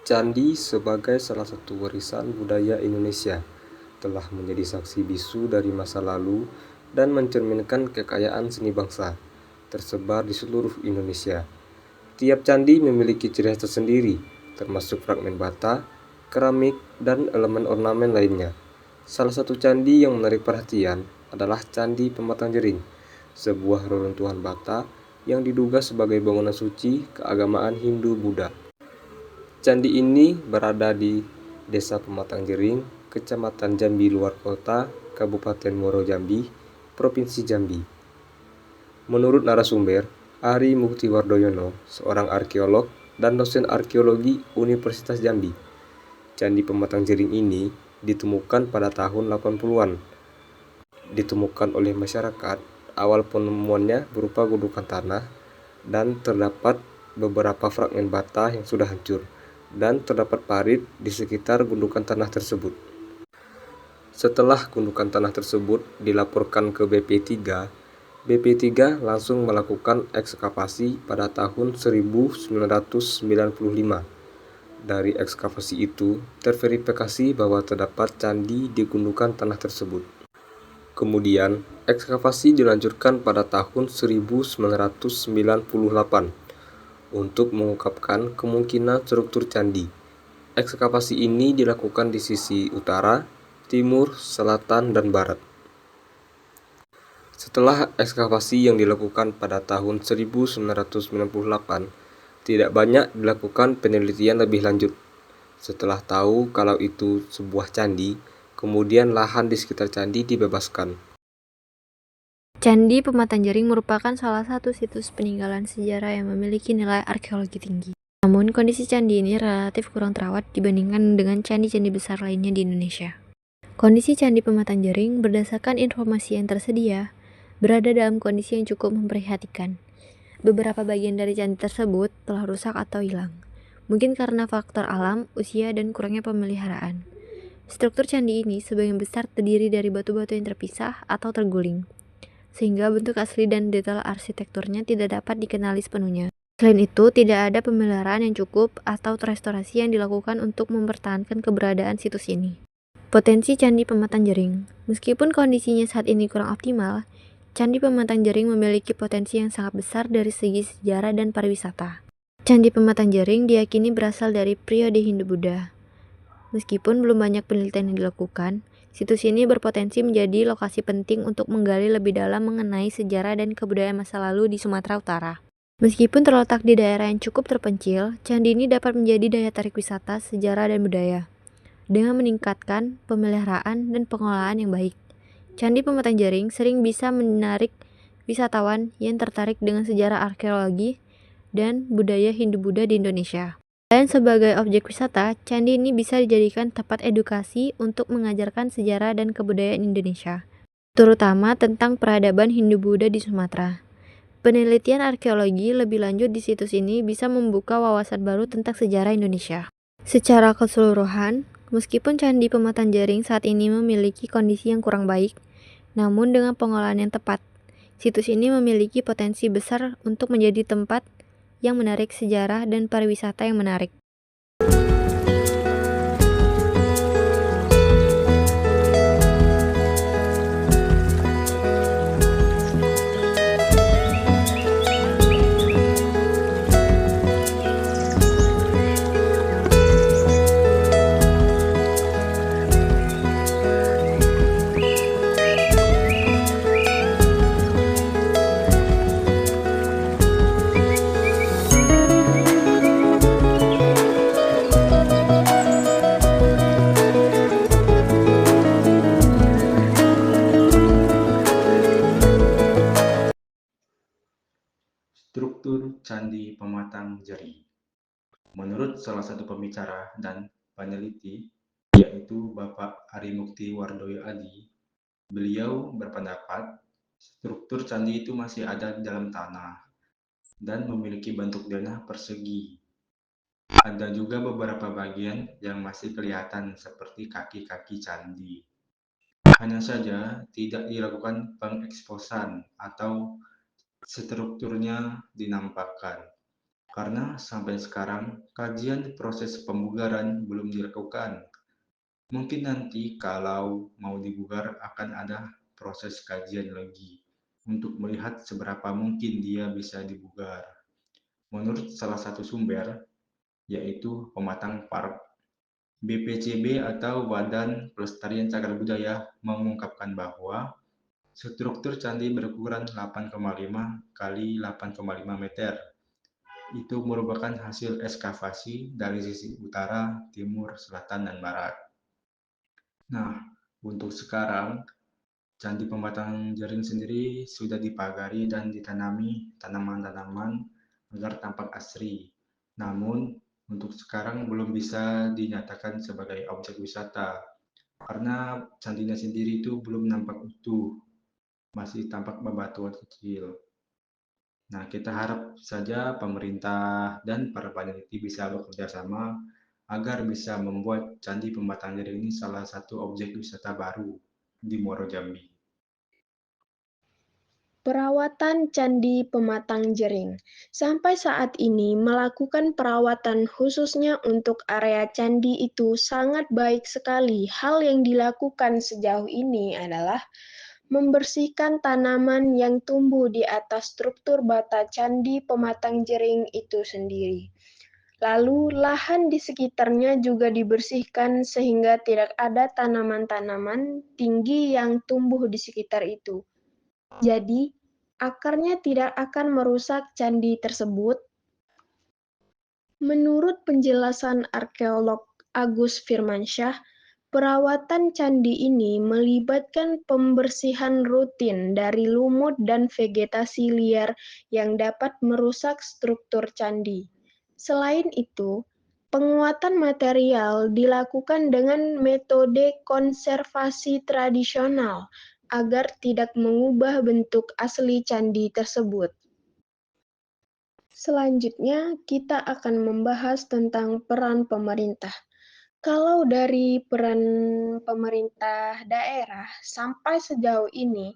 Candi sebagai salah satu warisan budaya Indonesia telah menjadi saksi bisu dari masa lalu dan mencerminkan kekayaan seni bangsa tersebar di seluruh Indonesia. Tiap candi memiliki ciri khas tersendiri, termasuk fragmen bata, keramik, dan elemen ornamen lainnya. Salah satu candi yang menarik perhatian adalah Candi Pematang Jering, sebuah reruntuhan bata yang diduga sebagai bangunan suci keagamaan Hindu-Buddha. Candi ini berada di Desa Pematang Jering, Kecamatan Jambi Luar Kota, Kabupaten Muaro Jambi, Provinsi Jambi. Menurut narasumber, Ari Mukti Wardoyono, seorang arkeolog dan dosen arkeologi Universitas Jambi, Candi Pematang Jering ini ditemukan pada tahun 80-an. Ditemukan oleh masyarakat, awal penemuannya berupa gundukan tanah dan terdapat beberapa fragmen bata yang sudah hancur dan terdapat parit di sekitar gundukan tanah tersebut. Setelah gundukan tanah tersebut dilaporkan ke BP3, BP3 langsung melakukan ekskavasi pada tahun 1995. Dari ekskavasi itu, terverifikasi bahwa terdapat candi di gundukan tanah tersebut. Kemudian, ekskavasi dilanjutkan pada tahun 1998 untuk mengungkapkan kemungkinan struktur candi. Ekskavasi ini dilakukan di sisi utara, timur, selatan, dan barat. Setelah ekskavasi yang dilakukan pada tahun 1998, tidak banyak dilakukan penelitian lebih lanjut. Setelah tahu kalau itu sebuah candi, kemudian lahan di sekitar candi dibebaskan. Candi Pematang Jering merupakan salah satu situs peninggalan sejarah yang memiliki nilai arkeologi tinggi. Namun, kondisi candi ini relatif kurang terawat dibandingkan dengan candi-candi besar lainnya di Indonesia. Kondisi Candi Pematang Jering berdasarkan informasi yang tersedia, berada dalam kondisi yang cukup memprihatinkan. Beberapa bagian dari candi tersebut telah rusak atau hilang, mungkin karena faktor alam, usia, dan kurangnya pemeliharaan. Struktur candi ini sebagian besar terdiri dari batu-batu yang terpisah atau terguling, sehingga bentuk asli dan detail arsitekturnya tidak dapat dikenali sepenuhnya. Selain itu, tidak ada pemeliharaan yang cukup atau restorasi yang dilakukan untuk mempertahankan keberadaan situs ini. Potensi Candi Pematang Jering. Meskipun kondisinya saat ini kurang optimal, Candi Pematang Jering memiliki potensi yang sangat besar dari segi sejarah dan pariwisata. Candi Pematang Jering diyakini berasal dari periode Hindu-Buddha. Meskipun belum banyak penelitian yang dilakukan, situs ini berpotensi menjadi lokasi penting untuk menggali lebih dalam mengenai sejarah dan kebudayaan masa lalu di Sumatera Utara. Meskipun terletak di daerah yang cukup terpencil, candi ini dapat menjadi daya tarik wisata, sejarah, dan budaya. Dengan meningkatkan pemeliharaan dan pengelolaan yang baik, Candi Pematang Jering sering bisa menarik wisatawan yang tertarik dengan sejarah arkeologi dan budaya Hindu-Buddha di Indonesia. Dan sebagai objek wisata, candi ini bisa dijadikan tempat edukasi untuk mengajarkan sejarah dan kebudayaan Indonesia, terutama tentang peradaban Hindu-Buddha di Sumatera. Penelitian arkeologi lebih lanjut di situs ini bisa membuka wawasan baru tentang sejarah Indonesia. Secara keseluruhan, meskipun Candi Pematang Jering saat ini memiliki kondisi yang kurang baik, namun dengan pengelolaan yang tepat, situs ini memiliki potensi besar untuk menjadi tempat yang menarik sejarah dan pariwisata yang menarik. Struktur Candi Pematang Jering. Menurut salah satu pembicara dan peneliti, yaitu Bapak Ari Mukti Wardoyo Adi, beliau berpendapat struktur candi itu masih ada di dalam tanah dan memiliki bentuk denah persegi. Ada juga beberapa bagian yang masih kelihatan seperti kaki-kaki candi. Hanya saja tidak dilakukan pengeksposan atau strukturnya dinampakkan. karena sampai sekarang kajian proses pemugaran belum dilakukan. Mungkin nanti kalau mau dibugar akan ada proses kajian lagi untuk melihat seberapa mungkin dia bisa dibugar. Menurut salah satu sumber, yaitu Pematang Park, BPCB atau Badan Pelestarian Cagar Budaya mengungkapkan bahwa struktur candi berukuran 8,5 kali 8,5 meter. Itu merupakan hasil ekskavasi dari sisi utara, timur, selatan, dan barat. Nah, untuk sekarang, Candi Pematang Jaring sendiri sudah dipagari dan ditanami tanaman-tanaman agar tampak asri. Namun, untuk sekarang belum bisa dinyatakan sebagai objek wisata, karena candinya sendiri itu belum nampak utuh, masih tampak bebatuan kecil. Nah, kita harap saja pemerintah dan para peneliti bisa bekerja sama agar bisa membuat Candi Pematang Jaring ini salah satu objek wisata baru di Muaro Jambi. Perawatan Candi Pematang Jering. Sampai saat ini melakukan perawatan khususnya untuk area candi itu sangat baik sekali. Hal yang dilakukan sejauh ini adalah membersihkan tanaman yang tumbuh di atas struktur bata Candi Pematang Jering itu sendiri. Lalu lahan di sekitarnya juga dibersihkan sehingga tidak ada tanaman-tanaman tinggi yang tumbuh di sekitar itu. Jadi, akarnya tidak akan merusak candi tersebut. Menurut penjelasan arkeolog Agus Firmansyah, perawatan candi ini melibatkan pembersihan rutin dari lumut dan vegetasi liar yang dapat merusak struktur candi. Selain itu, penguatan material dilakukan dengan metode konservasi tradisional agar tidak mengubah bentuk asli candi tersebut. Selanjutnya, kita akan membahas tentang peran pemerintah. Kalau dari peran pemerintah daerah sampai sejauh ini,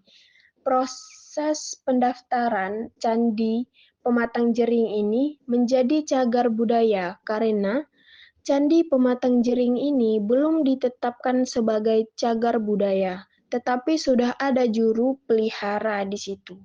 proses pendaftaran Candi Pematang Jering ini menjadi cagar budaya karena Candi Pematang Jering ini belum ditetapkan sebagai cagar budaya, tetapi sudah ada juru pelihara di situ.